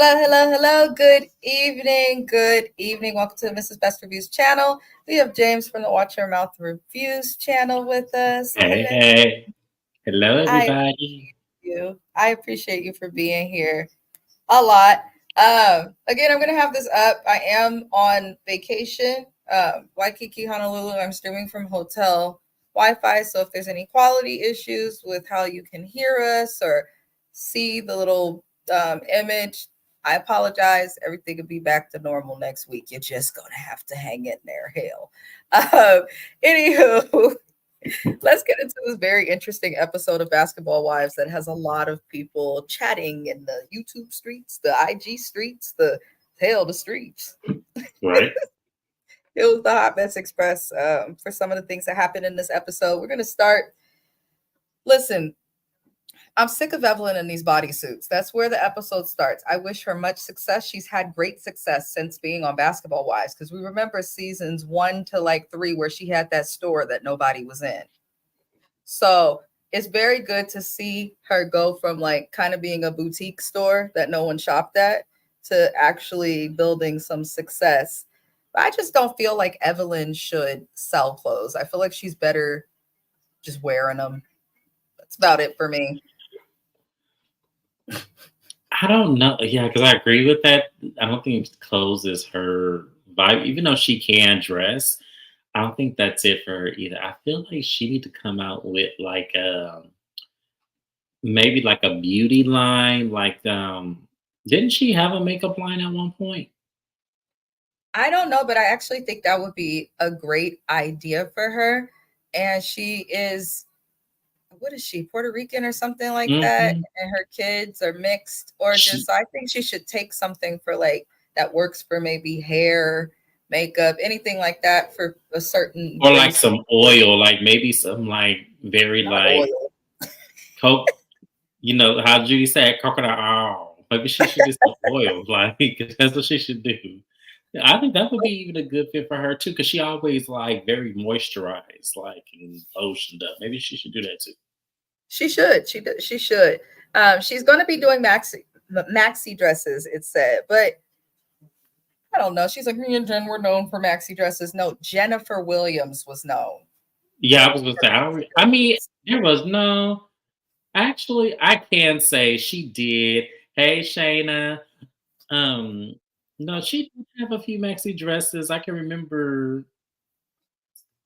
Hello, hello, hello. Good evening. Good evening. Welcome to the Mrs. Best Reviews channel. We have James from the Watch Your Mouth Reviews channel with us. Hey, Hello. hey. Hello, I everybody. appreciate you. I appreciate you for being here a lot. Again, I'm going to have this up. I am on vacation, Waikiki, Honolulu. I'm streaming from hotel Wi-Fi. So if there's any quality issues with how you can hear us or see the little image, I apologize. Everything will be back to normal next week. You're just going to have to hang in there. Hell. Anywho, let's get into this very interesting episode of Basketball Wives that has a lot of people chatting in the YouTube streets, the IG streets, the streets. Right? It was the Hot Mess Express for some of the things that happened in this episode. We're going to start. Listen, I'm sick of Evelyn in these bodysuits. That's where the episode starts. I wish her much success. She's had great success since being on Basketball Wives because we remember seasons 1 to like 3 where she had that store that nobody was in. So it's very good to see her go from like kind of being a boutique store that no one shopped at to actually building some success. But I just don't feel like Evelyn should sell clothes. I feel like she's better just wearing them. That's about it for me. I don't know. Yeah, because I agree with that. I don't think clothes is her vibe, even though she can dress. I don't think that's it for her either. I feel like she need to come out with like maybe like a beauty line. Like didn't she have a makeup line at one point? I don't know, but I actually think that would be a great idea for her. And she is, what is she, Puerto Rican or something like that? Hmm. And her kids are mixed origins. She, So I think she should take something for like that works for maybe hair, makeup, anything like that for a certain or like race of some oil, like maybe some like very not like oil. coke. You know how Judy said coconut oil. Maybe she should do some oil. Like that's what she should do. Yeah, I think that would be even a good fit for her too, because she always like very moisturized, like and lotioned up. Maybe she should do that too. She should. She should. She's going to be doing maxi dresses, it said, but I don't know. She's like, me and Jen were known for maxi dresses. No, Jennifer Williams was known Yeah, I was gonna for say. maxi I mean, dresses. there was no. Actually, I can say she did. Hey, Shayna. Um, no, she did have a few maxi dresses. I can remember.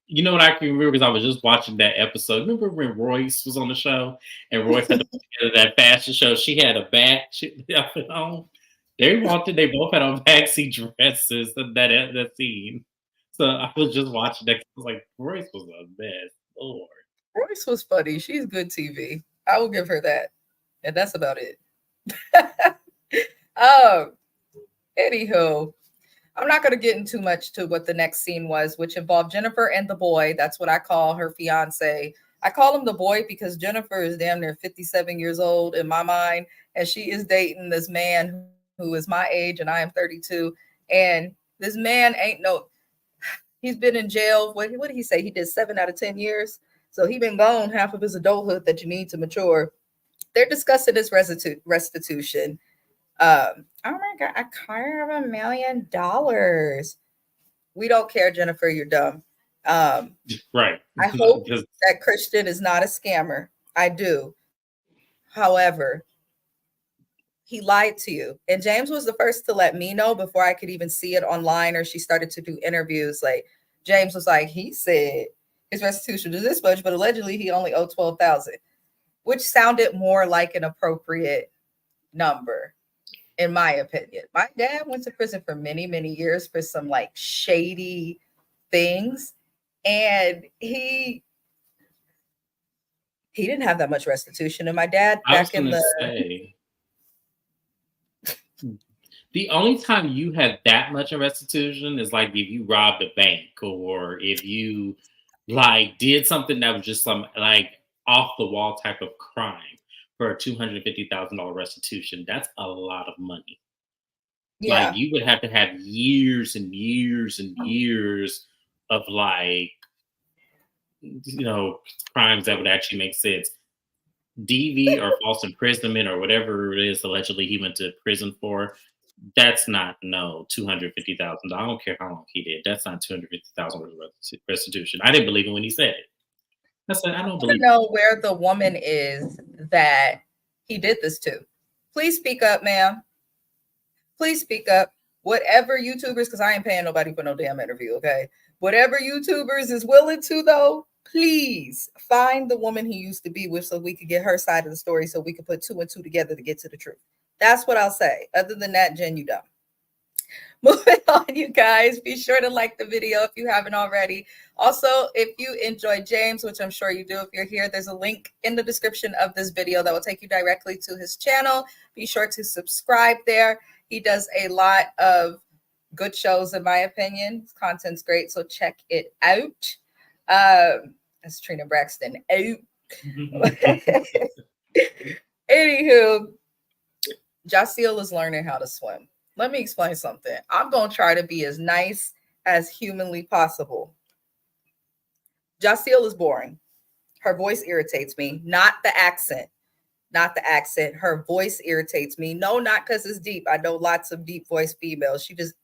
You know what I can remember because I was just watching that episode. Remember when Royce was on the show and Royce had to put together that fashion show? She had a back outfit on. They walked in, they both had on maxi dresses in that scene. So I was just watching that. I was like, Royce was a mess. Lord. Royce was funny. She's good TV. I will give her that. And that's about it. um, Anywho, I'm not going to get into much to what the next scene was, which involved Jennifer and the boy. That's what I call her fiance. I call him the boy because Jennifer is damn near 57 years old in my mind, and she is dating this man who is my age, and I am 32. And this man ain't no. He's been in jail. What did he say? He did 7 out of 10 years. So he been gone half of his adulthood that you need to mature. They're discussing his restitution. Oh my god, $250,000. We don't care, Jennifer. You're dumb. Um, Right. I hope Because that Christian is not a scammer. I do. However, he lied to you. And James was the first to let me know before I could even see it online or she started to do interviews. Like James was like, he said his restitution is this much, but allegedly he only owed 12,000, which sounded more like an appropriate number, in my opinion. My dad went to prison for many, many years for some like shady things. And he didn't have that much restitution. And my dad I was back in gonna the say the only time you have that much in restitution is like if you robbed a bank or if you like did something that was just some like off the wall type of crime for a $250,000 restitution. That's a lot of money. Like yeah. you would have to have years and years and years of like crimes that would actually make sense. DV or false imprisonment or whatever it is allegedly he went to prison for, that's not no $250,000. I don't care how long he did. That's not 250,000 worth of restitution. I didn't believe it when he said it. I said I don't To believe it. know where the woman is that he did this to. Please speak up, ma'am. Please speak up. Whatever YouTubers, because I ain't paying nobody for no damn interview, okay? Whatever YouTubers is willing to, though, please find the woman he used to be with so we could get her side of the story so we could put two and two together to get to the truth. That's what I'll say. Other than that, Jen, you dumb. Moving on, you guys, be sure to like the video if you haven't already. Also, if you enjoy James, which I'm sure you do if you're here, there's a link in the description of this video that will take you directly to his channel. Be sure to subscribe there. He does a lot of good shows, in my opinion. His content's great, so check it out. That's Trina Braxton. Anywho, Jaceel is learning how to swim. Let me explain something. I'm going to try to be as nice as humanly possible. Jaceel is boring. Her voice irritates me, not the accent. Not the accent. Her voice irritates me. No, not because it's deep. I know lots of deep voice females. She just,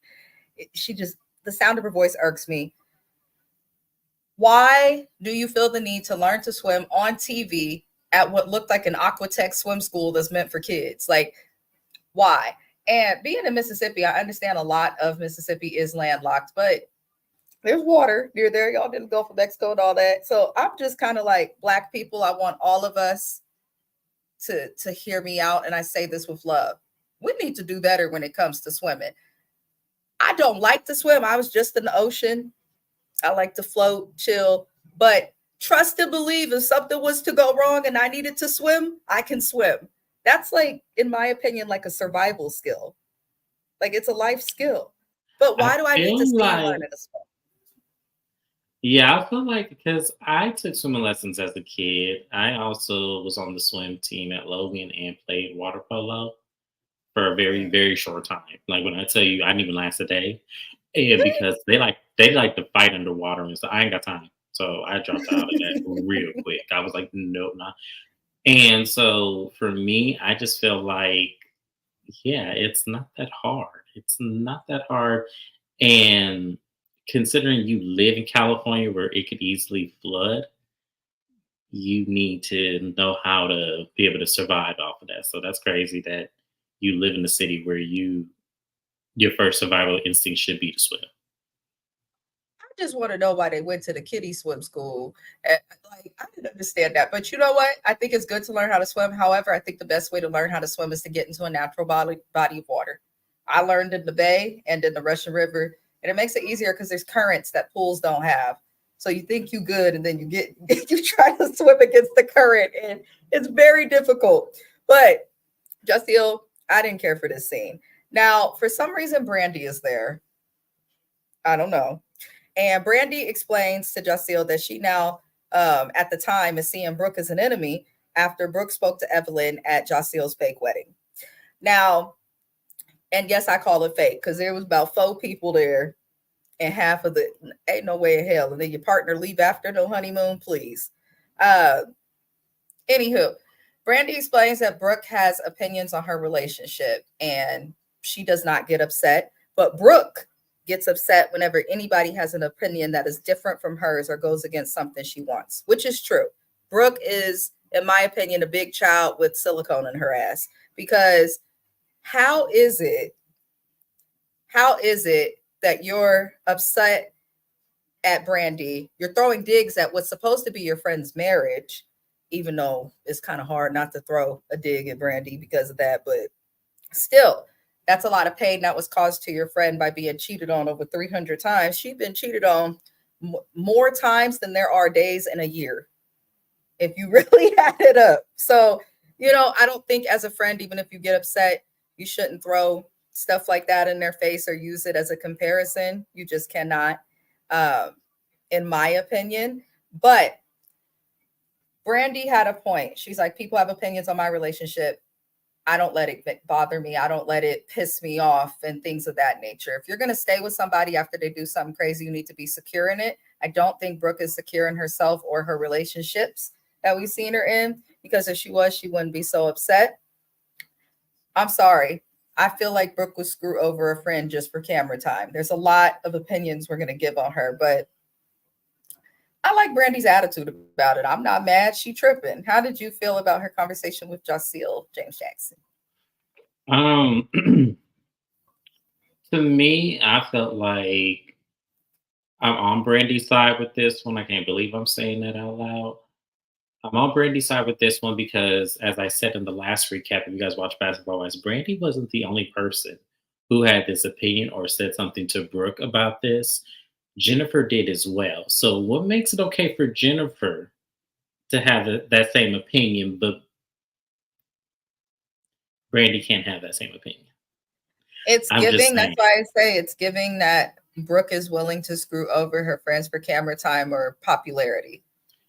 the sound of her voice irks me. Why do you feel the need to learn to swim on TV at what looked like an Aquatech swim school that's meant for kids? Like, why? And being in Mississippi, I understand a lot of Mississippi is landlocked, but there's water near there. Y'all didn't go for Mexico and all that. So I'm just kind of like, Black people, I want all of us to hear me out. And I say this with love. We need to do better when it comes to swimming. I don't like to swim. I was just in the ocean. I like to float, chill, but trust and believe if something was to go wrong and I needed to swim, I can swim. That's like, in my opinion, like a survival skill. Like it's a life skill. But I why do I need to feel see you like learning to swim? yeah, I feel like because I took swimming lessons as a kid. I also was on the swim team at Logan and played water polo for a very, Mm. very short time. Like when I tell you I didn't even last a day. And because they like to fight underwater and so I ain't got time. So I dropped out of that real quick. I was like, nope, not. And so for me, I just feel like, yeah, it's not that hard. It's not that hard. And considering you live in California where it could easily flood, you need to know how to be able to survive off of that. So that's crazy that you live in a city where your first survival instinct should be to swim. I just want to know why they went to the kiddie swim school. Like, I didn't understand that. But you know what? I think it's good to learn how to swim. However, I think the best way to learn how to swim is to get into a natural body of water. I learned in the bay and in the Russian River, and it makes it easier because there's currents that pools don't have. So you think you good, and then you try to swim against the current, and it's very difficult. But Justiel, I didn't care for this scene. Now, for some reason, Brandy is there. I don't know. And Brandy explains to Justiel that she now, at the time, is seeing Brooke as an enemy after Brooke spoke to Evelyn at Justiel's fake wedding. Now, and yes, I call it fake because there was about 4 people there, and half of the ain't no way in hell. And then your partner leave after no honeymoon, please. Uh, Anywho, Brandy explains that Brooke has opinions on her relationship and she does not get upset, but Brooke gets upset whenever anybody has an opinion that is different from hers or goes against something she wants, which is true. Brooke is, in my opinion, a big child with silicone in her ass because how is it that you're upset at Brandy? You're throwing digs at what's supposed to be your friend's marriage, even though it's kind of hard not to throw a dig at Brandy because of that. But still, that's a lot of pain that was caused to your friend by being cheated on over 300 times. She's been cheated on more times than there are days in a year, if you really add it up. So, I don't think as a friend, even if you get upset, you shouldn't throw stuff like that in their face or use it as a comparison. You just cannot, um, in my opinion. But Brandy had a point. She's like, people have opinions on my relationship. I don't let it bother me. I don't let it piss me off and things of that nature. If you're going to stay with somebody after they do something crazy, you need to be secure in it. I don't think Brooke is secure in herself or her relationships. that we've seen her in, because if she was, she wouldn't be so upset. I'm sorry. I feel like Brooke would screw over a friend just for camera time. There's a lot of opinions we're going to give on her, but I like Brandy's attitude about it. I'm not mad. She tripping. How did you feel about her conversation with Jaceel James Jackson? Um, to me, I felt like I'm on Brandy's side with this one. I can't believe I'm saying that out loud. I'm on Brandy's side with this one because, as I said in the last recap, if you guys watch Basketball Wives, Brandy wasn't the only person who had this opinion or said something to Brooke about this. Jennifer did as well. So, what makes it okay for Jennifer to have that same opinion, but Brandy can't have that same opinion? It's I'm just giving, that's saying. why I say it's giving that Brooke is willing to screw over her friends for camera time or popularity.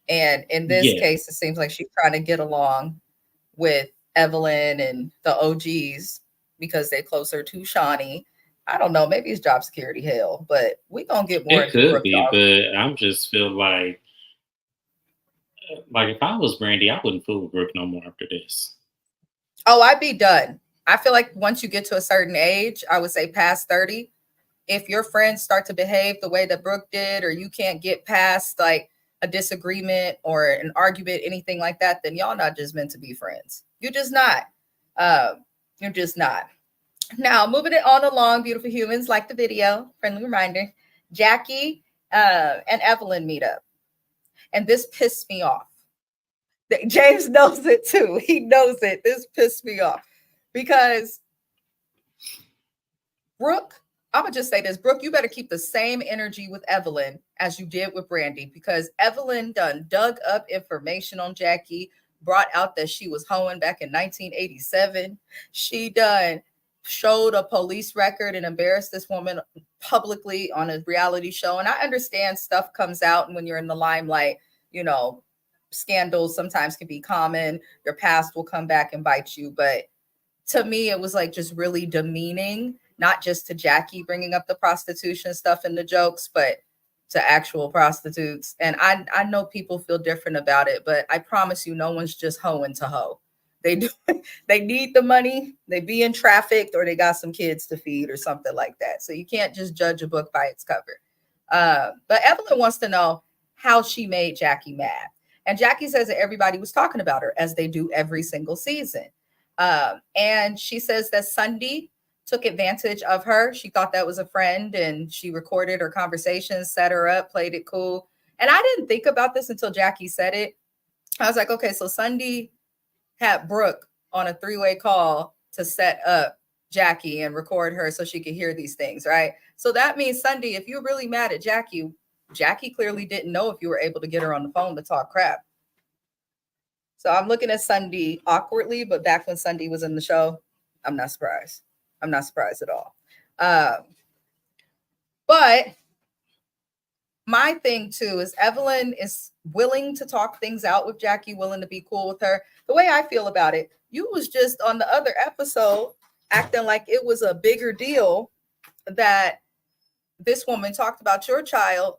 And in this Yeah, case, it seems like she's trying to get along with Evelyn and the OGs because they're closer to Shawnee. I don't know, maybe it's job security hell, but we're gonna get more it into could Brooke, be, y'all. but I'm just feel like if I was Brandy, I wouldn't fool with Brooke no more after this. Oh, I'd be done. I feel like once you get to a certain age, I would say past 30, if your friends start to behave the way that Brooke did, or you can't get past like a disagreement or an argument, anything like that, then y'all not just meant to be friends. You're just not. You're just not. Now, moving it on along, beautiful humans, like the video, friendly reminder, Jackie and Evelyn meet up. And this pissed me off. James knows it too. He knows it. This pissed me off because Brooke, I'm gonna just say this, Brooke, you better keep the same energy with Evelyn as you did with Brandy, because Evelyn done dug up information on Jackie, brought out that she was hoeing back in 1987. She done showed a police record and embarrassed this woman publicly on a reality show. And I understand stuff comes out, and when you're in the limelight, you know, scandals sometimes can be common. Your past will come back and bite you, but to me, it was like just really demeaning, not just to Jackie bringing up the prostitution stuff in the jokes, but to actual prostitutes. And I know people feel different about it, but I promise you, no one's just hoeing to hoe. They do, they need the money, they be in trafficked, or they got some kids to feed or something like that. So you can't just judge a book by its cover. But Evelyn wants to know how she made Jackie mad. And Jackie says that everybody was talking about her, as they do every single season. And she says that Sunday took advantage of her. She thought that was a friend, and she recorded her conversation, set her up, played it cool. And I didn't think about this until Jackie said it. I was like, okay, so Sunday had Brooke on a three-way call to set up Jackie and record her so she could hear these things, right? So that means Sunday, if you're really mad at Jackie, Jackie clearly didn't know if you were able to get her on the phone to talk crap. So I'm looking at Sunday awkwardly, but back when Sunday was in the show, I'm not surprised. I'm not surprised at all. But my thing too is Evelyn is willing to talk things out with Jackie, willing to be cool with her. The way I feel about it, you was just on the other episode acting like it was a bigger deal that this woman talked about your child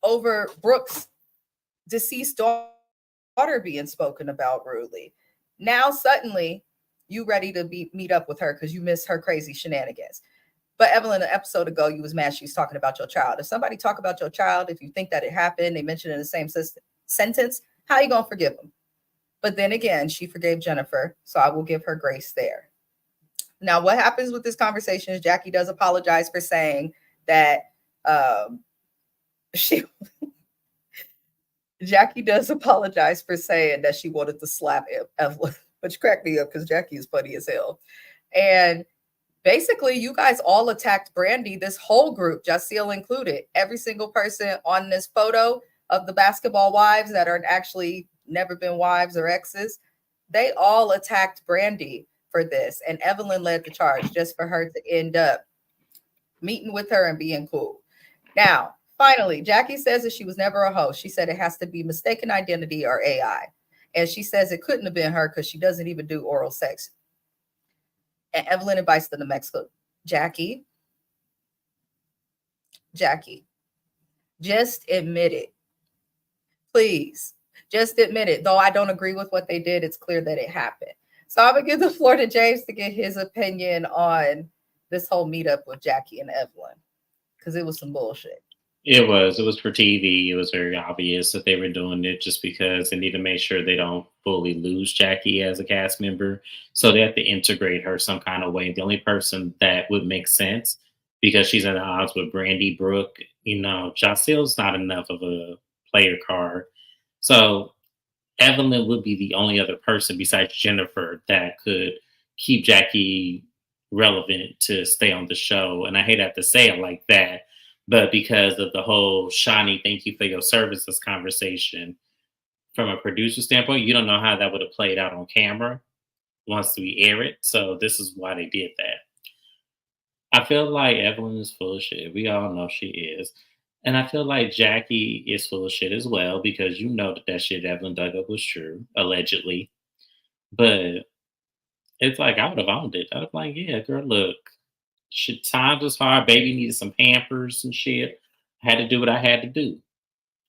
over Brooke's deceased daughter being spoken about rudely. Now suddenly you ready to meet up with her because you miss her crazy shenanigans. But Evelyn, an episode ago, you was mad she was talking about your child. If somebody talk about your child, if you think that it happened, they mentioned in the same sentence, how you gonna forgive them? But then again, she forgave Jennifer, so I will give her grace there. Now, what happens with this conversation is Jackie does apologize for saying that she Jackie does apologize for saying that she wanted to slap Evelyn, which cracked me up because Jackie is funny as hell. And basically, you guys all attacked Brandy, this whole group, Jaceel included. Every single person on this photo of the basketball wives that are actually never been wives or exes, they all attacked Brandy for this. And Evelyn led the charge just for her to end up meeting with her and being cool. Now, finally, Jackie says that she was never a host. She said it has to be mistaken identity or AI. And she says it couldn't have been her because she doesn't even do oral sex. And Evelyn invites them to Mexico. Jackie, just admit it. Please. Just admit it. Though I don't agree with what they did, it's clear that it happened. So I'm gonna give the floor to James to get his opinion on this whole meetup with Jackie and Evelyn because it was some bullshit. It was for TV. It was very obvious that they were doing it just because they need to make sure they don't fully lose Jackie as a cast member. So they have to integrate her some kind of way. The only person that would make sense, because she's at odds with Brandy Brooke, Jocelyn's not enough of a player card. So Evelyn would be the only other person besides Jennifer that could keep Jackie relevant to stay on the show. And I hate to have to say it like that, but because of the whole Shawnee, thank you for your services conversation, from a producer standpoint, you don't know how that would have played out on camera once we air it. So this is why they did that. I feel like Evelyn is full of shit. We all know she is. And I feel like Jackie is full of shit as well because you know that shit Evelyn dug up was true, allegedly. But it's like I would have owned it. I was like, yeah, girl, look, shit, times was hard. Baby needed some Pampers and shit. I had to do what I had to do.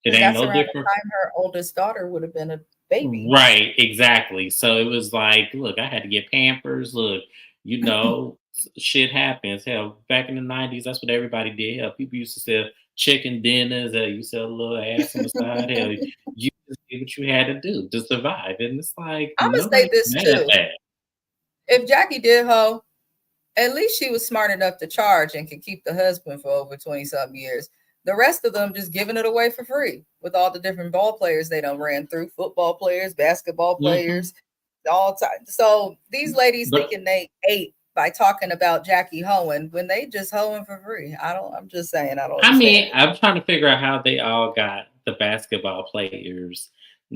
It Because ain't that's no around different. the time her oldest daughter would have been a baby. Right, exactly. So it was like, look, I had to get Pampers. Look, shit happens. Hell, back in the 90s, that's what everybody did. Hell, people used to sell chicken dinners. You sell a little ass on the side. Hell, you just did what you had to do to survive. And it's like, I'm gonna say nobody's this mad at too. that. If Jackie did hoe, at least she was smart enough to charge and could keep the husband for over 20 something years. The rest of them just giving it away for free with all the different ball players they done ran through, football players, basketball Hmm. players, all time. So these ladies But thinking they ate by talking about Jackie hoeing when they just hoeing for free. I'm just saying I don't I understand mean, it. I'm trying to figure out how they all got the basketball players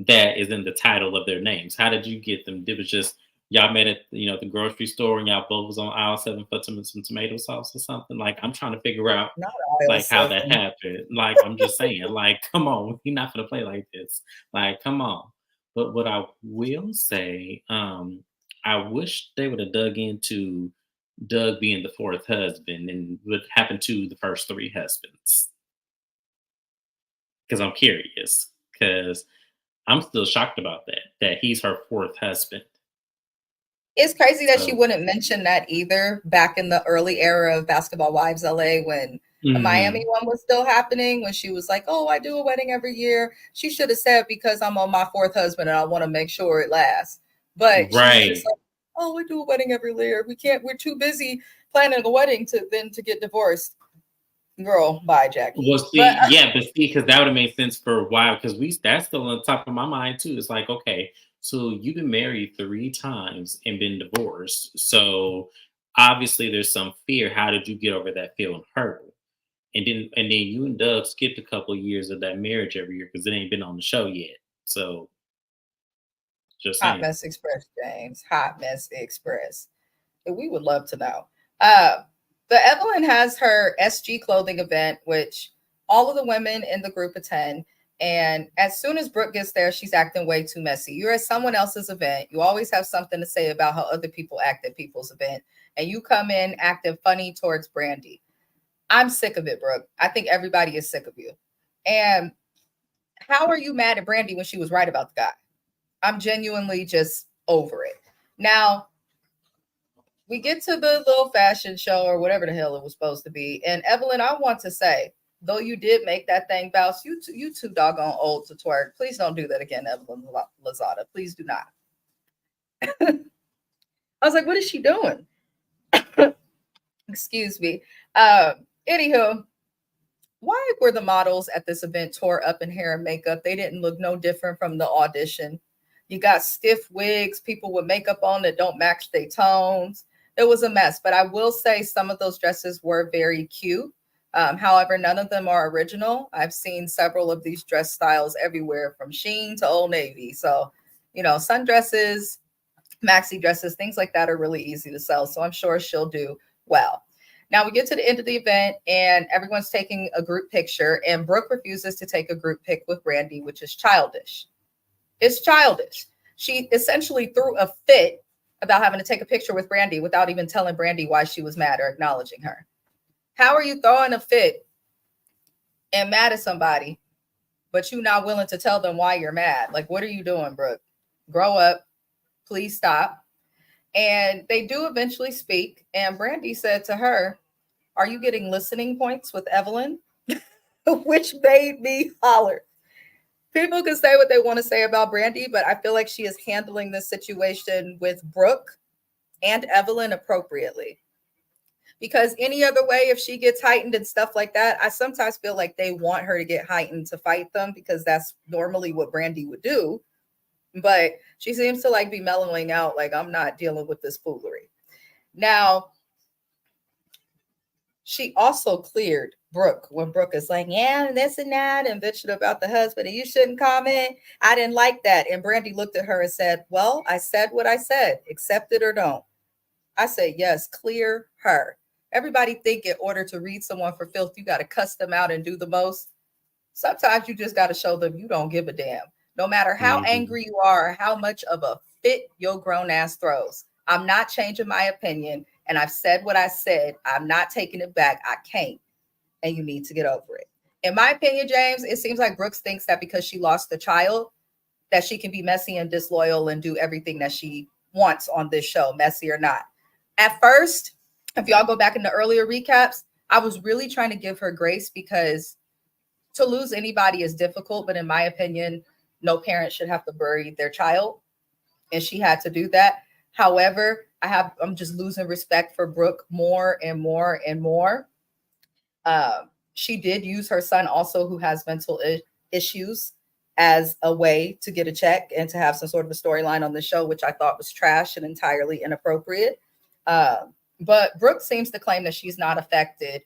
that is in the title of their names. How did you get them? It was just y'all met at the grocery store and y'all both was on aisle 7 for some tomato sauce or something. Like I'm trying to figure out Not aisle like how that seven. happened. Like I'm just saying, like come on, you're not gonna play like this. Like come on. But what I will say, I wish they would have dug into Doug being the fourth husband and what happened to the first three husbands. Because I'm curious. Because I'm still shocked about that he's her fourth husband. It's crazy that she So, wouldn't mention that either back in the early era of Basketball Wives LA when the Miami mhm. one was still happening, when she was like, oh, I do a wedding every year. She should have said, because I'm on my fourth husband and I want to make sure it lasts. But she's just Right. like, oh, we do a wedding every year. We're too busy planning a wedding to get divorced. Girl, bye, Well, Jackie. But see, yeah, but see, because that would have made sense for a while. Because that's still on top of my mind too. It's like, okay, so you've been married 3 times and been divorced. So obviously, there's some fear. How did you get over that feeling hurt? And then you and Doug skipped a couple of years of that marriage every year because it ain't been on the show yet. So just Hot saying. Mess Express, James. Hot Mess Express. We would love to know. Uh, but Evelyn has her SG clothing event, which all of the women in the group attend. And as soon as Brooke gets there, she's acting way too messy. You're at someone else's event. You always have something to say about how other people act at people's event. And you come in acting funny towards Brandy. I'm sick of it, Brooke. I think everybody is sick of you. And how are you mad at Brandy when she was right about the guy? I'm genuinely just over it. Now, we get to the little fashion show or whatever the hell it was supposed to be. And Evelyn, I want to say, though you did make that thing bounce, you too doggone old to twerk. Please don't do that again, Evelyn Lazada. Please do not. I was like, what is she doing? Excuse me. Anywho, why were the models at this event tore up in hair and makeup? They didn't look no different from the audition. You got stiff wigs, people with makeup on that don't match their tones. It was a mess, but I will say some of those dresses were very cute. However, none of them are original. I've seen several of these dress styles everywhere from Shein to Old Navy. So, sundresses, maxi dresses, things like that are really easy to sell. So I'm sure she'll do well. Now we get to the end of the event and everyone's taking a group picture, and Brooke refuses to take a group pic with Brandy, which is childish. It's childish. She essentially threw a fit about having to take a picture with Brandy without even telling Brandy why she was mad or acknowledging her. How are you throwing a fit and mad at somebody, but you're not willing to tell them why you're mad. Like, what are you doing, Brooke? Grow up. Please stop. And they do eventually speak. And Brandy said to her, "Are you getting listening points with Evelyn?" Which made me holler. People can say what they want to say about Brandy, but I feel like she is handling this situation with Brooke and Evelyn appropriately. Because any other way, if she gets heightened and stuff like that, I sometimes feel like they want her to get heightened to fight them because that's normally what Brandy would do. But she seems to like be mellowing out, like, I'm not dealing with this foolery. Now, she also cleared Brooke when Brooke is like, yeah, and this and that, and bitching about the husband, and you shouldn't comment. I didn't like that. And Brandy looked at her and said, well, I said what I said, accept it or don't. I say, yes, clear her. Everybody think in order to read someone for filth, you got to cuss them out and do the most. Sometimes you just got to show them you don't give a damn. No matter how angry you are, or how much of a fit your grown ass throws. I'm not changing my opinion. And I've said what I said. I'm not taking it back. I can't. And you need to get over it. In my opinion, James, it seems like Brooks thinks that because she lost the child, that she can be messy and disloyal and do everything that she wants on this show, messy or not. At first, if y'all go back in the earlier recaps, I was really trying to give her grace because to lose anybody is difficult. But in my opinion, no parent should have to bury their child. And she had to do that. However, I'm just losing respect for Brooke more and more and more. She did use her son also, who has mental issues, as a way to get a check and to have some sort of a storyline on the show, which I thought was trash and entirely inappropriate. But Brooke seems to claim that she's not affected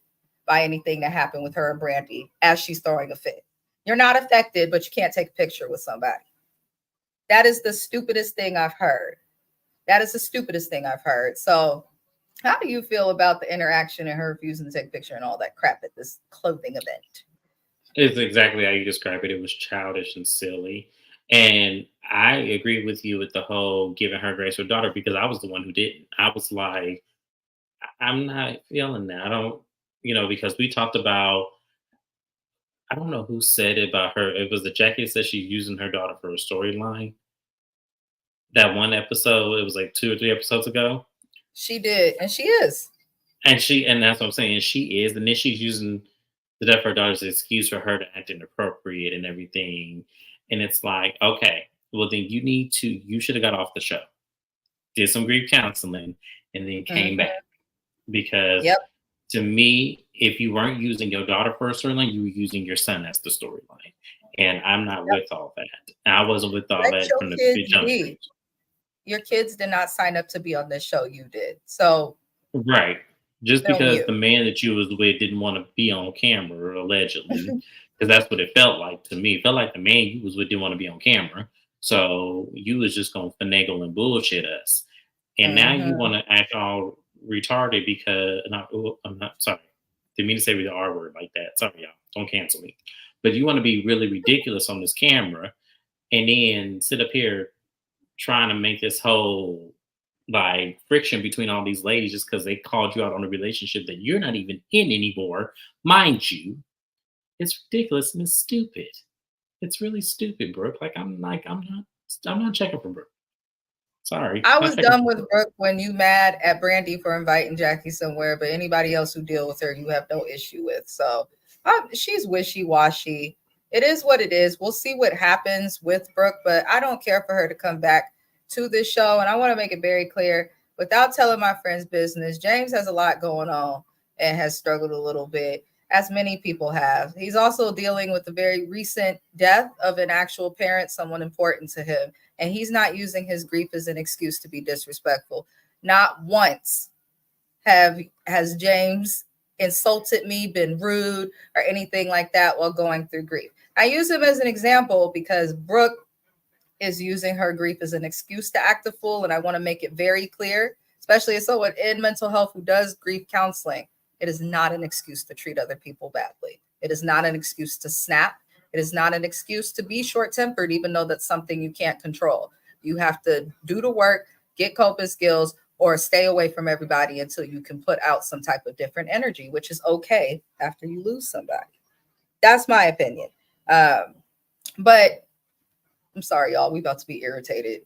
by anything that happened with her and Brandy as she's throwing a fit. You're not affected, but you can't take a picture with somebody. That is the stupidest thing I've heard. That is the stupidest thing I've heard. So how do you feel about the interaction and her refusing to take a picture and all that crap at this clothing event? It's exactly how you describe it. It was childish and silly. And I agree with you with the whole giving her grace her daughter because I was the one who didn't. I was like, I'm not feeling that. I don't, because we talked about, I don't know who said it about her. It was the Jackie that said she's using her daughter for a storyline. That one episode, it was like 2 or 3 episodes ago. She did, and she is. And that's what I'm saying. She is. And then she's using the death of her daughter's excuse for her to act inappropriate and everything. And it's like, okay, well then you should have got off the show, did some grief counseling, and then came back. Because to me, if you weren't using your daughter for a storyline, you were using your son as the storyline. And I'm not with all that. I wasn't with all that from the jump. Your kids did not sign up to be on this show. You did. So right. Just because the man that you was with didn't want to be on camera, allegedly, because that's what it felt like to me. It felt like the man you was with didn't want to be on camera. So you was just going to finagle and bullshit us. And now you want to act all retarded because, I'm not sorry. Didn't mean to say the R word like that. Sorry, y'all. Don't cancel me. But you want to be really ridiculous on this camera and then sit up here trying to make this whole like friction between all these ladies just because they called you out on a relationship that you're not even in anymore, mind you. It's ridiculous and it's stupid. It's really stupid, Brooke. I'm not checking for Brooke. Sorry. I was done with Brooke when you mad at Brandy for inviting Jackie somewhere, but anybody else who deal with her, you have no issue with. So she's wishy-washy. It is what it is. We'll see what happens with Brooke, but I don't care for her to come back to this show. And I want to make it very clear, without telling my friend's business, James has a lot going on and has struggled a little bit, as many people have. He's also dealing with the very recent death of an actual parent, someone important to him. And he's not using his grief as an excuse to be disrespectful. Not once has James insulted me, been rude, or anything like that while going through grief. I use him as an example because Brooke is using her grief as an excuse to act a fool. And I want to make it very clear, especially as someone in mental health who does grief counseling, it is not an excuse to treat other people badly. It is not an excuse to snap. It is not an excuse to be short-tempered, even though that's something you can't control. You have to do the work, get coping skills, or stay away from everybody until you can put out some type of different energy, which is okay after you lose somebody. That's my opinion. But I'm sorry, y'all. We about to be irritated.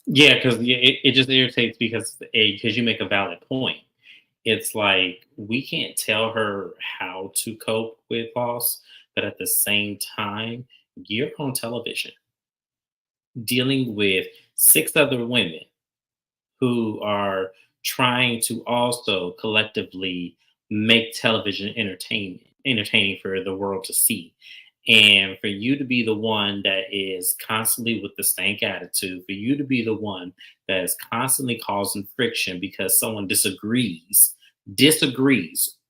Yeah, because it just irritates because you make a valid point. It's like we can't tell her how to cope with loss, but at the same time, you're on television dealing with six other women who are trying to also collectively make television entertaining for the world to see. And for you to be the one that is constantly with the stank attitude, for you to be the one that is constantly causing friction because someone disagrees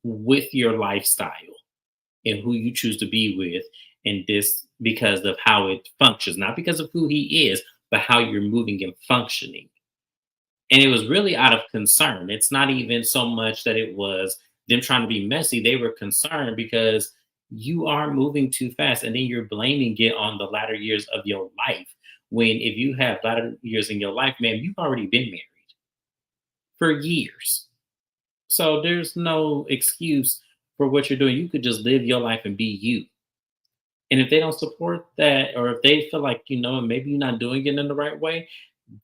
with your lifestyle and who you choose to be with, and this because of how it functions, not because of who he is, but how you're moving and functioning. And it was really out of concern. It's not even so much that it was them trying to be messy. They were concerned because you are moving too fast, and then you're blaming it on the latter years of your life. When if you have latter years in your life, man, you've already been married for years. So there's no excuse for what you're doing. You could just live your life and be you. And if they don't support that, or if they feel like, maybe you're not doing it in the right way,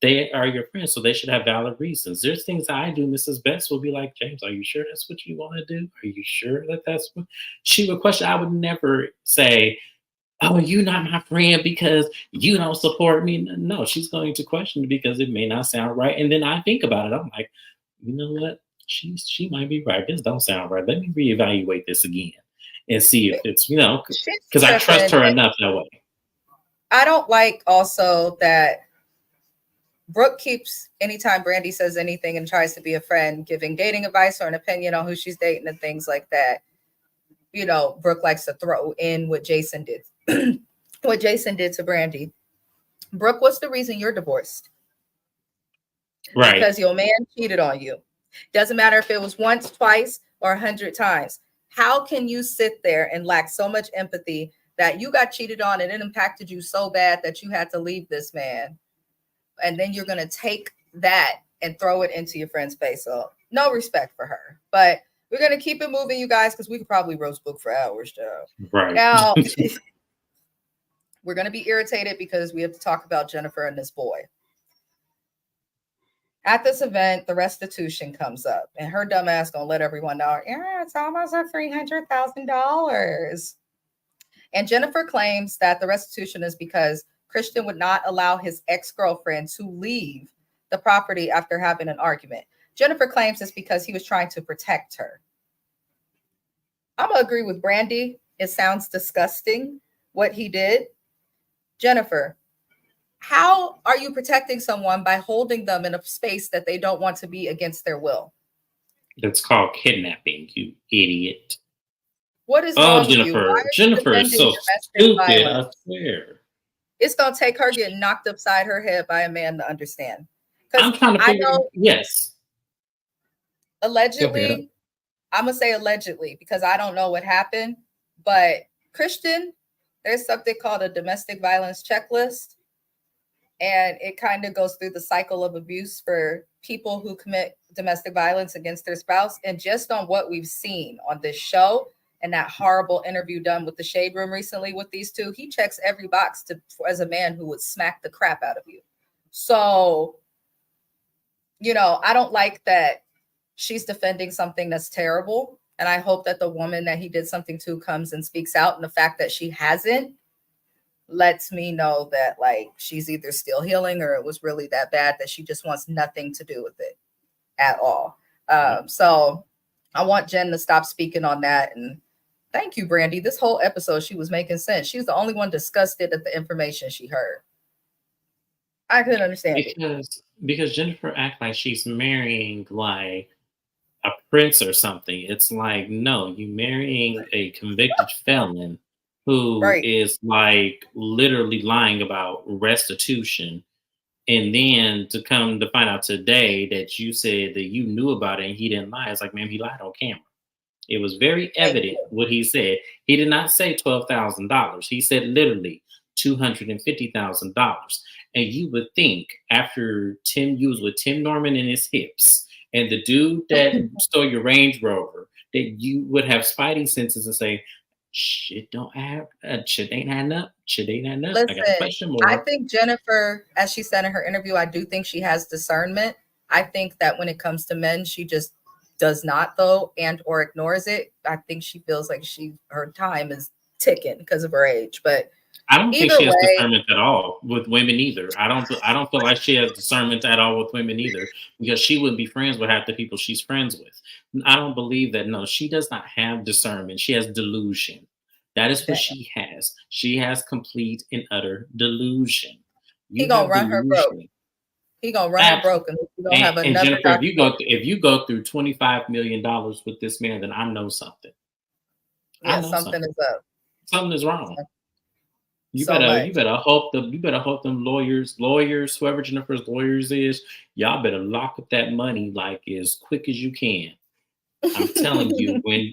they are your friends, so they should have valid reasons. There's things I do. Mrs. Betts will be like, James, are you sure that's what you want to do? Are you sure that that's what she would question? I would never say, oh, you're not my friend because you don't support me. No, she's going to question it because it may not sound right. And then I think about it. I'm like, you know what? She might be right. This don't sound right. Let me reevaluate this again and see if it's, She's because I trust tripping. her enough that way. I don't like also that Brooke keeps, anytime Brandy says anything and tries to be a friend, giving dating advice or an opinion on who she's dating and things like that. Brooke likes to throw in what Jason did, what Jason did to Brandy. Brooke, what's the reason you're divorced? Right. Because your man cheated on you. Doesn't matter if it was once, twice, or 100 times. How can you sit there and lack so much empathy that you got cheated on and it impacted you so bad that you had to leave this man? And then you're going to take that and throw it into your friend's face. So no respect for her. But we're going to keep it moving, you guys, because we could probably roast Book for hours, Joe. Right. Now, we're going to be irritated because we have to talk about Jennifer and this boy. At this event, the restitution comes up, and her dumb ass gonna let everyone know, yeah, it's almost at $300,000. And Jennifer claims that the restitution is because Christian would not allow his ex-girlfriend to leave the property after having an argument. Jennifer claims it's because he was trying to protect her. I'm gonna agree with Brandy. It sounds disgusting what he did. Jennifer, how are you protecting someone by holding them in a space that they don't want to be against their will? That's called kidnapping, you idiot. What is Oh, wrong with you? Why Jennifer. are you Jennifer is defending so domestic stupid, I violence? swear. It's going to take her getting knocked upside her head by a man to understand. Because I'm trying to I figure know yes. Go ahead. allegedly, I'm going to say allegedly because I don't know what happened. But Christian, there's something called a domestic violence checklist. And it kind of goes through the cycle of abuse for people who commit domestic violence against their spouse. And just on what we've seen on this show and that horrible interview done with the Shade Room recently with these two, he checks every box as a man who would smack the crap out of you. So, I don't like that she's defending something that's terrible. And I hope that the woman that he did something to comes and speaks out. And the fact that she hasn't lets me know that she's either still healing or it was really that bad that she just wants nothing to do with it at all. So I want Jen to stop speaking on that. And thank you, Brandy. This whole episode, she was making sense. She was the only one disgusted at the information she heard. I couldn't understand it. Because Jennifer act like she's marrying like a prince or something. It's like, no, you marrying a convicted felon who Right. is like literally lying about restitution. And then to come to find out today that you said that you knew about it and he didn't lie. It's like, man, he lied on camera. It was very Thank evident you. what he said. He did not say $12,000. He said literally $250,000. And you would think after you was with Tim Norman in his hips and the dude that stole your Range Rover, that you would have spidey senses and say, shit don't add, shit ain't adding up. Shit ain't adding up. I got a Listen, question I mark. think Jennifer, as she said in her interview, I do think she has discernment. I think that when it comes to men, she just does not though, and or ignores it. I think she feels like her time is ticking because of her age. But I don't think either she has way, discernment at all with women either. I don't feel like she has discernment at all with women either, because she wouldn't be friends with half the people she's friends with. I don't believe that. No, she does not have discernment. She has delusion. That is what damn, she has. She has complete and utter delusion. he You gonna have run her broke. delusion. He gonna run her Absolutely. broke, and we don't have And another Jennifer, document. if you go through $25 million with this man, then I know something. I Yeah, know something something. is up. Something is wrong. So much. You better hope them lawyers, whoever Jennifer's lawyers is, y'all better lock up that money like as quick as you can. I'm telling you, when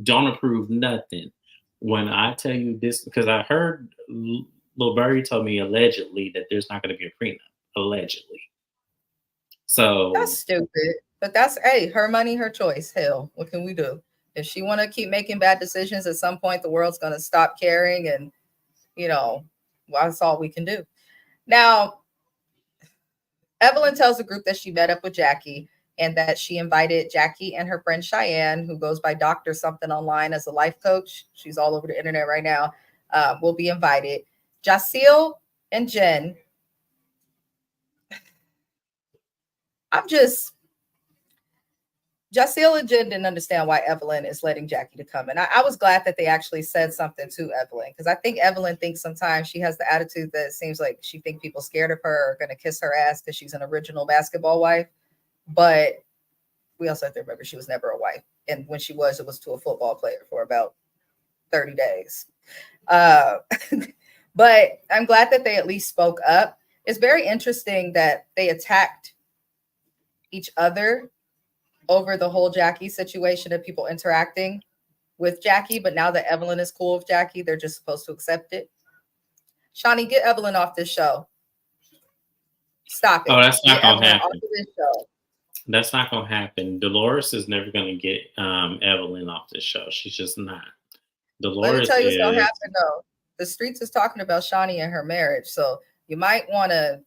don't approve nothing. When I tell you this, because I heard Lil Berry told me allegedly that there's not going to be a prenup. Allegedly. That's So stupid. But that's hey, her money, her choice. Hell, what can we do? If she want to keep making bad decisions, at some point the world's gonna stop caring, and you know, well, that's all we can do. Now, Evelyn tells the group that she met up with Jackie and that she invited Jackie and her friend Cheyenne, who goes by Dr. something online as a life coach. She's all over the internet right now. Will be invited. Jaceel and Jen. I'm just Jaceel and Jen didn't understand why Evelyn is letting Jackie to come. And I was glad that they actually said something to Evelyn, because I think Evelyn thinks sometimes she has the attitude that it seems like she thinks people scared of her are going to kiss her ass because she's an original basketball wife. But we also have to remember she was never a wife. And when she was, it was to a football player for about 30 days. Uh, but I'm glad that they at least spoke up. It's very interesting that they attacked each other over the whole Jackie situation of people interacting with Jackie. But now that Evelyn is cool with Jackie, they're just supposed to accept it. Shawnee, get Evelyn off this show. Stop oh, it. that's not Get gonna Evelyn off happen. of this show. That's not gonna happen. Dolores is never gonna get Evelyn off this show. She's just not. Let me Dolores tell you what's gonna is happen though. The streets is talking about Shawnee and her marriage. So you might want to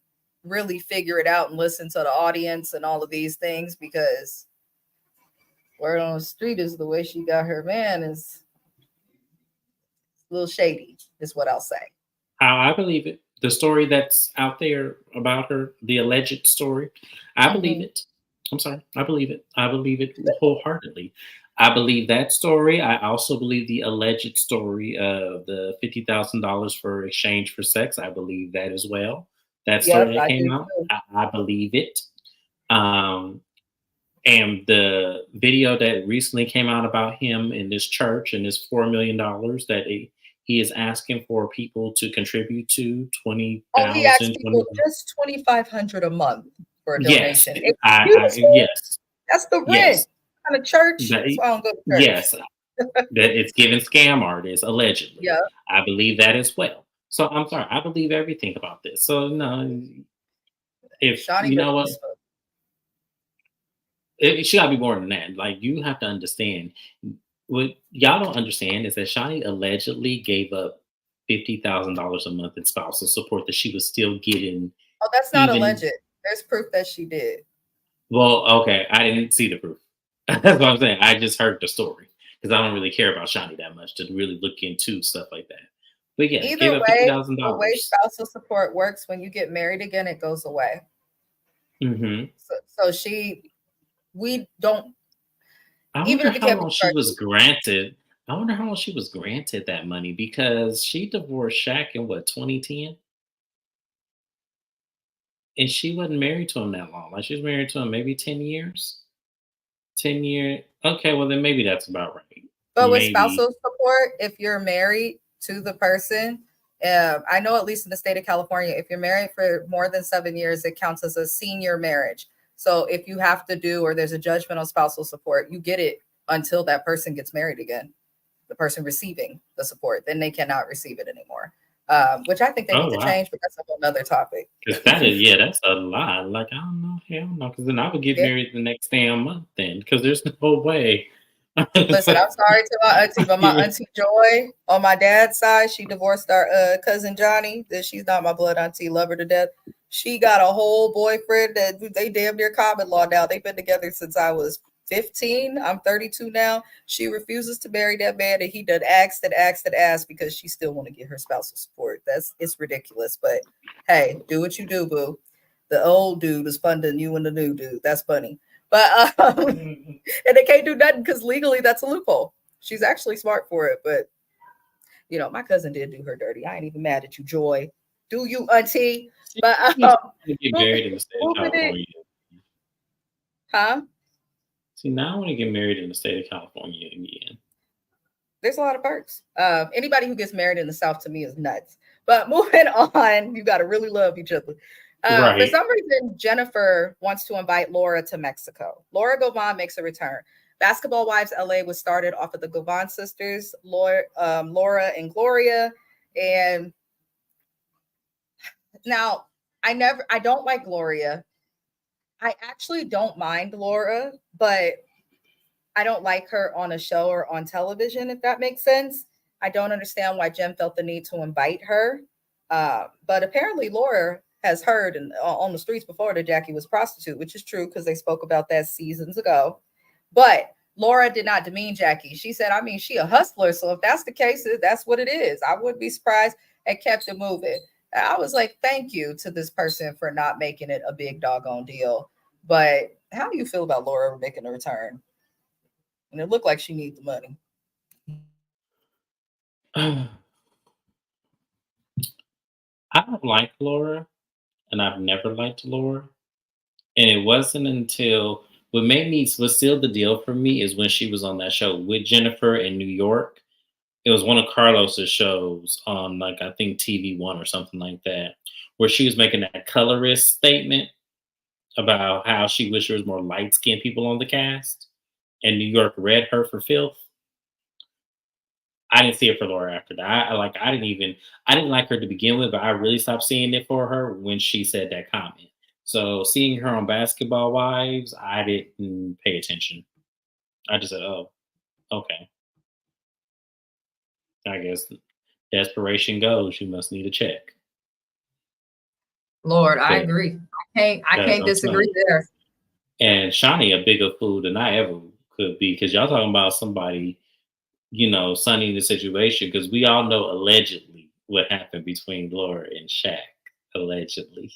really figure it out and listen to the audience and all of these things, because word on the street is the way she got her man is a little shady, is what I'll say. how I believe it. The story that's out there about her, the alleged story, I believe Mm-hmm. it. I'm sorry, I believe it. I believe it wholeheartedly. I believe that story. I also believe the alleged story of the $50,000 for exchange for sex. I believe that as well. That story Yep, that I came do out, too. I believe it. Um, and the video that recently came out about him in this church and this $4 million that he is asking for people to contribute to Oh, he asked 20,000. people just 2,500 a month for a Yes, donation. Excuse me, yes, that's the rent. yes, Kind of church. that, That's why I don't go to church. yes, that it's giving scam artists allegedly. Yeah, I believe that as well. So I'm sorry, I believe everything about this. So no, if Shawnee you know really what, spoke. it should gotta be more than that. Like you have to understand. What y'all don't understand is that Shawnee allegedly gave up $50,000 a month in spousal support that she was still getting. Oh, that's not Even alleged. There's proof that she did. well, okay, I didn't see the proof. That's what I'm saying. I just heard the story because I don't really care about Shawnee that much to really look into stuff like that. But yeah, Either gave up fifty way, thousand the way dollars. spousal support works, when you get married again, it goes away. Mm-hmm. So we don't, I even wonder if it how can't be long she was charged. granted. I wonder how long she was granted that money because she divorced Shaq in what 2010. And she wasn't married to him that long. Like, she was married to him maybe 10 years? 10 year okay, well, then maybe that's about right. But with Maybe. spousal support, if you're married to the person, I know at least in the state of California, if you're married for more than 7 years, it counts as a senior marriage. So if you have to do, or there's a judgment on spousal support, you get it until that person gets married again, the person receiving the support, then they cannot receive it anymore. Which I think they need Oh, to wow. change, but that's a whole nother topic. Because that is yeah, that's a lot. Like, I don't know, hell no, because then I would get Yeah. married the next damn month then, because there's no way Listen, I'm sorry to my auntie, but my auntie Joy on my dad's side, she divorced our cousin Johnny. That she's not my blood auntie, love her to death. She got a whole boyfriend that they damn near common law now. They've been together since I was 15. I'm 32 now. She refuses to marry that man, and he done asked because she still want to get her spousal support. It's ridiculous. But hey, do what you do, boo. The old dude is funding you and the new dude. That's funny. But and they can't do nothing because legally that's a loophole. She's actually smart for it, but my cousin did do her dirty. I ain't even mad at you, Joy. Do you, auntie? But get married in the state of California. Huh? See, now I want to get married in the state of California again. There's a lot of perks. Anybody who gets married in the South to me is nuts. But moving on, you got to really love each other. Right. For some reason, Jennifer wants to invite Laura to Mexico. Laura Govan makes a return. Basketball Wives LA was started off of the Govan sisters, Laura and Gloria. And now I don't like Gloria. I actually don't mind Laura, but I don't like her on a show or on television, if that makes sense. I don't understand why Jen felt the need to invite her. But apparently Laura has heard on the streets before that Jackie was a prostitute, which is true because they spoke about that seasons ago. But Laura did not demean Jackie. She said, I mean, she a hustler. So if that's the case, that's what it is. I wouldn't be surprised, and kept it moving. I was like, thank you to this person for not making it a big doggone deal. But how do you feel about Laura making a return? And it looked like she needs the money. I don't like Laura, and I've never liked Laura. And it wasn't until what sealed the deal for me is when she was on that show with Jennifer in New York. It was one of Carlos's shows on, like, I think TV1 or something like that, where she was making that colorist statement about how she wished there was more light skinned people on the cast, and New York read her for filth. I didn't see it for Laura after that. I didn't like her to begin with, but I really stopped seeing it for her when she said that comment. So seeing her on Basketball Wives, I didn't pay attention. I just said, "Oh, okay. I guess desperation goes. You must need a check." Lord, I agree. I can't disagree there. And Shawnee a bigger fool than I ever could be, because y'all talking about somebody, sunning the situation, because we all know allegedly what happened between Laura and Shaq. Allegedly.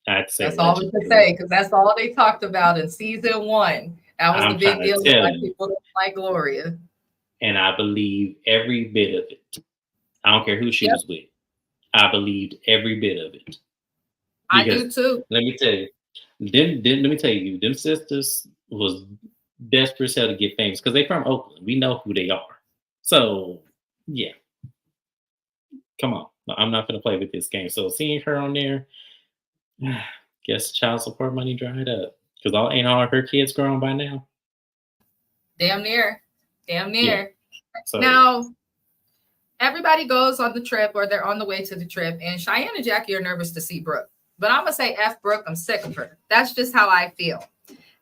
I'd say that's all we can say, because that's all they talked about in season 1. That was the big deal. Like, people don't like Gloria. And I believe every bit of it. I don't care who she was with. I believed every bit of it. I do too. Let me tell you, them sisters was desperate as hell to get famous because they from Oakland. We know who they are. So yeah. Come on. I'm not gonna play with this game. So seeing her on there, guess child support money dried up. Because ain't all her kids grown by now? Damn near. Yeah. So, now, everybody goes on the trip, or they're on the way to the trip, and Cheyenne and Jackie are nervous to see Brooke. But I'm going to say F Brooke, I'm sick of her. That's just how I feel.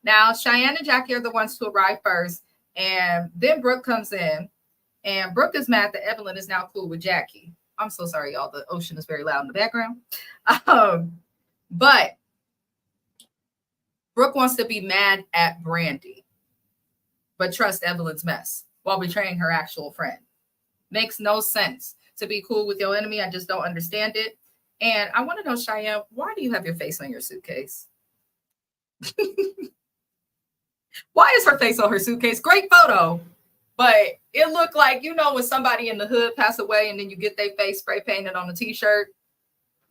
Now, Cheyenne and Jackie are the ones to arrive first, and then Brooke comes in, and Brooke is mad that Evelyn is now cool with Jackie. I'm so sorry, y'all. The ocean is very loud in the background. But Brooke wants to be mad at Brandy, but trust Evelyn's mess while betraying her actual friend. Makes no sense to be cool with your enemy. I just don't understand it. And I want to know, Cheyenne, why do you have your face on your suitcase? Why is her face on her suitcase? Great photo. But it looked like, when somebody in the hood passed away and then you get their face spray painted on a t-shirt.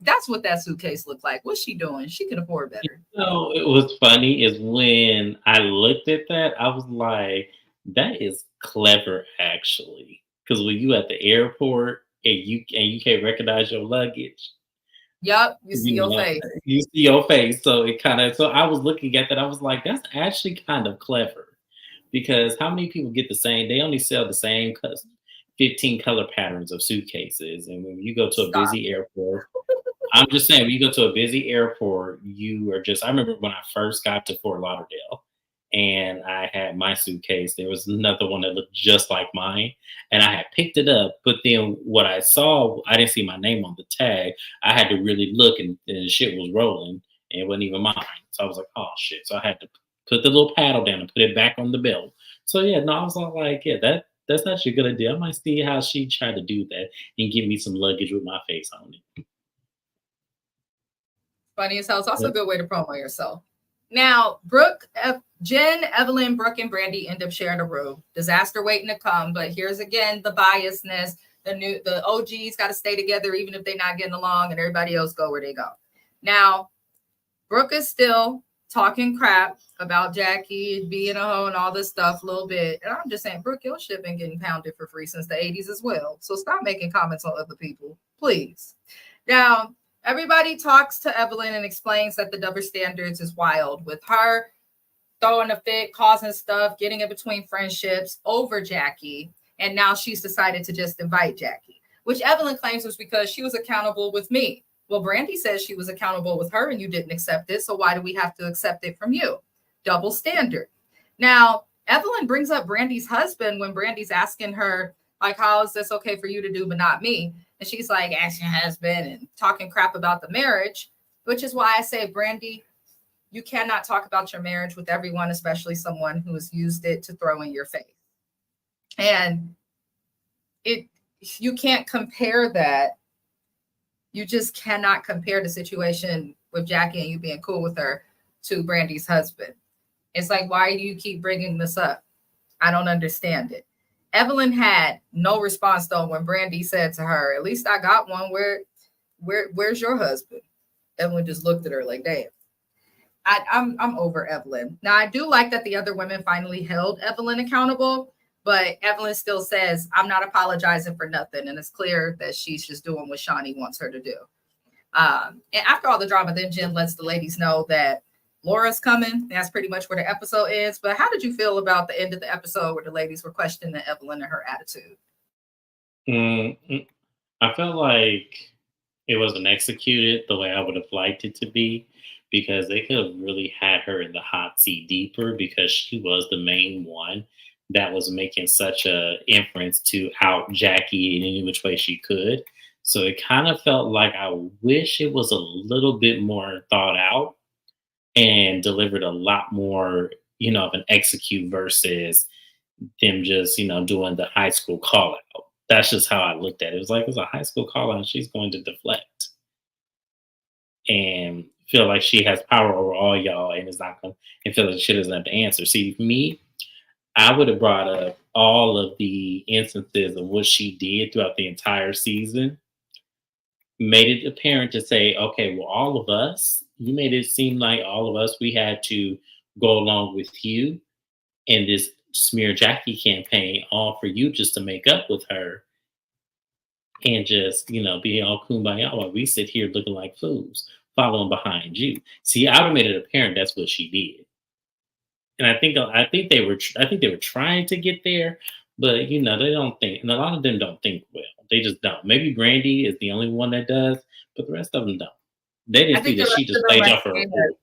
That's what that suitcase looked like. What's she doing? She can afford better. It was funny is when I looked at that, I was like, that is clever, actually. Because when you at the airport and you can't recognize your luggage. Yep, you see your face. You see your face. So I was looking at that. I was like, that's actually kind of clever. Because how many people get the same? They only sell the same 15 color patterns of suitcases. And when you go to a busy airport, I'm just saying, when you go to a busy airport, you are just, I remember when I first got to Fort Lauderdale and I had my suitcase. There was another one that looked just like mine, and I had picked it up. But then what I saw, I didn't see my name on the tag. I had to really look, and the shit was rolling, and it wasn't even mine. So I was like, oh shit. So I had to put the little paddle down and put it back on the belt. So yeah, no, I was all like, yeah, that's actually a good idea. I might see how she tried to do that and give me some luggage with my face on it. Funny as hell. It's also Yeah. a good way to promo yourself. Now, Jen, Evelyn, Brooke, and Brandy end up sharing a room. Disaster waiting to come. But here's again the biasness. The OGs got to stay together even if they're not getting along, and everybody else go where they go. Now, Brooke is still talking crap about Jackie being a hoe and all this stuff a little bit. And I'm just saying, Brooke, your shit been getting pounded for free since the 80s as well. So stop making comments on other people, please. Now, everybody talks to Evelyn and explains that the double standards is wild, with her throwing a fit, causing stuff, getting in between friendships over Jackie. And now she's decided to just invite Jackie, which Evelyn claims was because she was accountable with me. Well, Brandy says she was accountable with her and you didn't accept it. So why do we have to accept it from you? Double standard. Now, Evelyn brings up Brandy's husband when Brandy's asking her, like, how is this okay for you to do, but not me? And she's like, ask your husband and talking crap about the marriage, which is why I say, Brandy, you cannot talk about your marriage with everyone, especially someone who has used it to throw in your face. And you can't compare that. You just cannot compare the situation with Jackie and you being cool with her to Brandy's husband. It's like, why do you keep bringing this up? I don't understand it. Evelyn had no response though when Brandy said to her, at least I got one. Where's your husband? Evelyn just looked at her like, damn. I'm over Evelyn. Now I do like that the other women finally held Evelyn accountable, but Evelyn still says, I'm not apologizing for nothing. And it's clear that she's just doing what Shawnee wants her to do. And after all the drama, then Jen lets the ladies know that Laura's coming. That's pretty much where the episode ends. But how did you feel about the end of the episode where the ladies were questioning Evelyn and her attitude? I felt like it wasn't executed the way I would have liked it to be, because they could have really had her in the hot seat deeper, because she was the main one that was making such a inference to out Jackie in any which way she could. So it kind of felt like I wish it was a little bit more thought out and delivered a lot more, of an execute versus them just, doing the high school call out. That's just how I looked at it. It was like, it was a high school call out. She's going to deflect and feel like she has power over all y'all and is not going and feel like she doesn't have to answer. See, me, I would have brought up all of the instances of what she did throughout the entire season, made it apparent to say, okay, well, all of us, you made it seem like all of us, we had to go along with you in this smear Jackie campaign, all for you just to make up with her and just, be all kumbaya while we sit here looking like fools, following behind you. See, I would have made it apparent that's what she did. And I think they were trying to get there, but they don't think, and a lot of them don't think well. They just don't. Maybe Brandy is the only one that does, but the rest of them don't. They I didn't see think the that rest she of just them played are y'all for a scared. fool.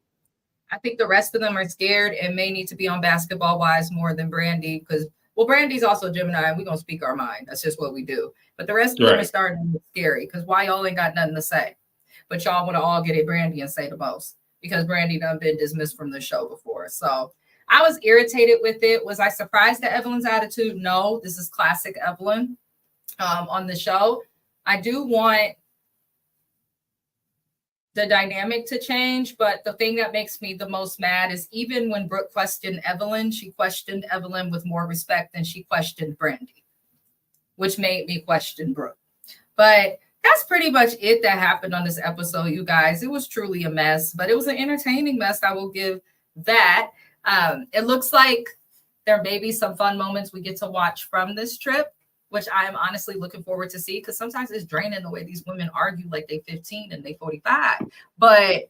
I think the rest of them are scared and may need to be on Basketball Wives more than Brandy because, well, Brandy's also Gemini and we're going to speak our mind. That's just what we do. But the rest of them are Right. starting to get scary because why y'all ain't got nothing to say? But y'all want to all get at Brandy and say the most because Brandy done been dismissed from the show before. So I was irritated with it. Was I surprised at Evelyn's attitude? No, this is classic Evelyn on the show. I do want the dynamic to change, but the thing that makes me the most mad is even when Brooke questioned Evelyn, she questioned Evelyn with more respect than she questioned Brandy, which made me question Brooke. But that's pretty much it that happened on this episode, you guys. It was truly a mess, but it was an entertaining mess. I will give that. It looks like there may be some fun moments we get to watch from this trip, which I am honestly looking forward to see because sometimes it's draining the way these women argue like they 15 and they 45. But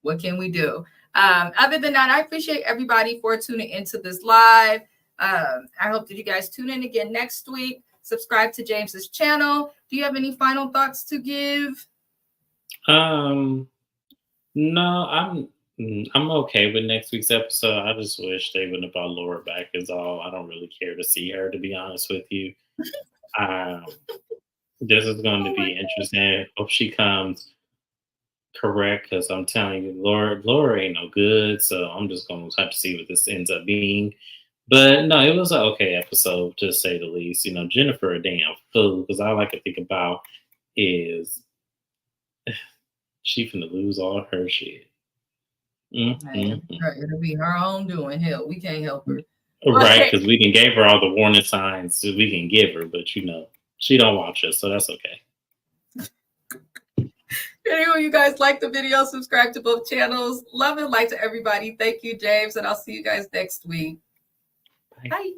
what can we do? Other than that, I appreciate everybody for tuning into this live. I hope that you guys tune in again next week. Subscribe to James's channel. Do you have any final thoughts to give? No, I'm okay with next week's episode. I just wish they wouldn't have brought Laura back. Is all. I don't really care to see her, to be honest with you. Um, this is going to Oh my be interesting. Hope she comes correct, because I'm telling you, Laura ain't no good. So I'm just going to have to see what this ends up being. But no, it was an okay episode to say the least. You know, Jennifer a damn fool, because all I can think about is she finna lose all her shit. Man, it'll be her own doing. Hell, we can't help her. Right, because we can give her all the warning signs that we can give her, but you know, she don't watch us, so that's okay. Anyway, you guys like the video, subscribe to both channels. Love and light to everybody. Thank you, James, and I'll see you guys next week. Bye. Bye.